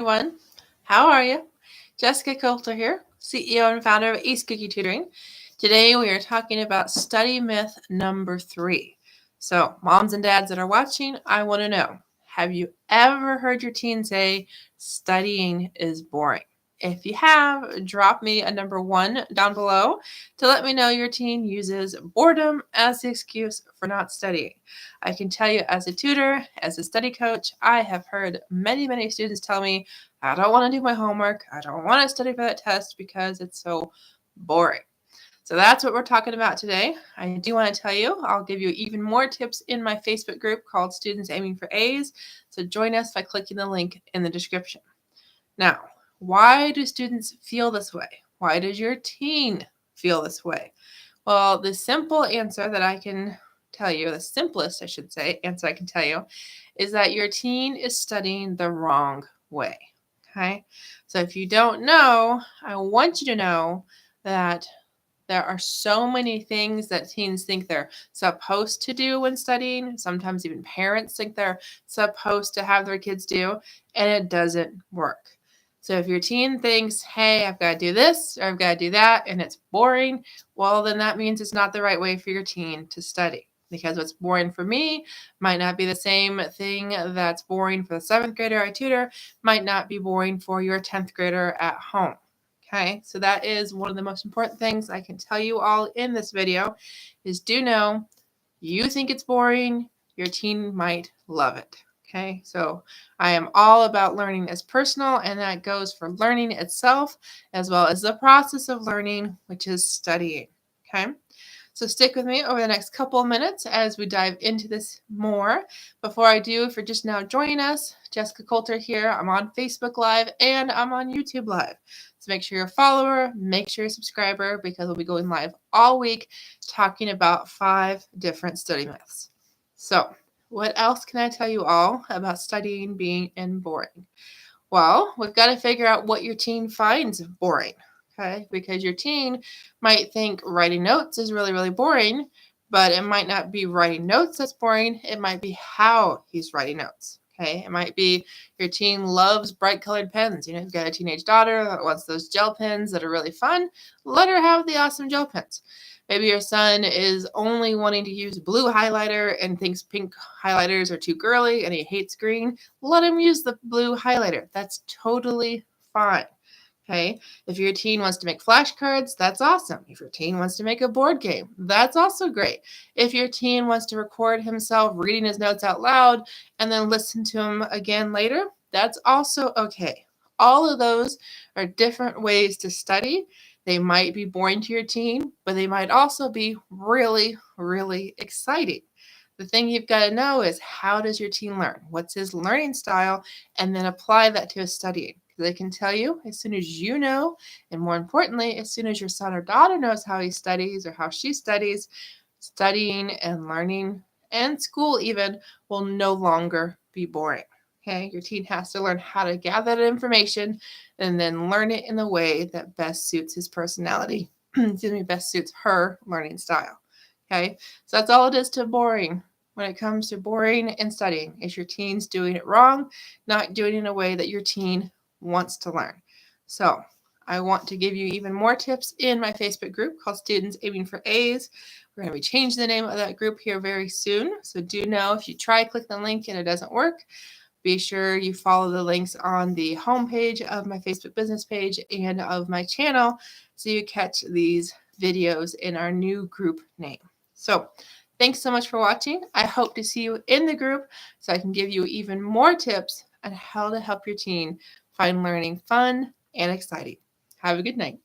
everyone. How are you? Jessica Coulter here, CEO and founder of Ace Cookie Tutoring. Today we are talking about study myth number 3. So, moms and dads that are watching, I want to know, have you ever heard your teen say studying is boring? If you have, drop me a number 1 down below to let me know your teen uses boredom as the excuse for not studying. I can tell you as a tutor, as a study coach, I have heard many students tell me, I don't want to do my homework. I don't want to study for that test because it's so boring. So that's what we're talking about today. I do want to tell you, I'll give you even more tips in my Facebook group called Students Aiming for A's. So join us by clicking the link in the description. Now, why do students feel this way? Why does your teen feel this way? Well, the simple answer that I can tell you, the simplest, I should say, answer I can tell you, is that your teen is studying the wrong way. Okay? So if you don't know, I want you to know that there are so many things that teens think they're supposed to do when studying. Sometimes even parents think they're supposed to have their kids do, and it doesn't work. So if your teen thinks, hey, I've got to do this or I've got to do that, and it's boring, well, then that means it's not the right way for your teen to study. Because what's boring for me might not be the same thing that's boring for the 7th grader I tutor, might not be boring for your 10th grader at home. Okay, so that is one of the most important things I can tell you all in this video is do know you think it's boring, your teen might love it. Okay, so I am all about learning as personal, and that goes for learning itself as well as the process of learning, which is studying. Okay, so stick with me over the next couple of minutes as we dive into this more. Before I do, if you're just now joining us, Jessica Coulter here. I'm on Facebook Live and I'm on YouTube Live. So make sure you're a follower, make sure you're a subscriber, because we'll be going live all week talking about 5 different study myths. So what else can I tell you all about studying being boring? Well, we've got to figure out what your teen finds boring. Okay, because your teen might think writing notes is really boring, but it might not be writing notes that's boring. It might be how he's writing notes. Okay, it might be your teen loves bright colored pens. You know, you've got a teenage daughter that wants those gel pens that are really fun. Let her have the awesome gel pens. Maybe your son is only wanting to use blue highlighter and thinks pink highlighters are too girly and he hates green. Let him use the blue highlighter. That's totally fine. Okay, if your teen wants to make flashcards, that's awesome. If your teen wants to make a board game, that's also great. If your teen wants to record himself reading his notes out loud and then listen to them again later, that's also okay. All of those are different ways to study. They might be boring to your teen, but they might also be really exciting. The thing you've got to know is, how does your teen learn? What's his learning style? And then apply that to his studying. They can tell you as soon as you know, and more importantly, as soon as your son or daughter knows how he studies or how she studies, studying and learning and school even will no longer be boring. Okay, your teen has to learn how to gather that information and then learn it in a way that best suits his personality. Excuse me, best suits her learning style. Okay, so that's all it is to boring. When it comes to boring and studying, is your teen's doing it wrong, not doing it in a way that your teen wants to learn. So I want to give you even more tips in my Facebook group called Students Aiming for A's. We're going to be changing the name of that group here very soon. So do know if you try click the link and it doesn't work, be sure you follow the links on the homepage of my Facebook business page and of my channel so you catch these videos in our new group name. So thanks so much for watching. I hope to see you in the group so I can give you even more tips on how to help your teen find learning fun and exciting. Have a good night.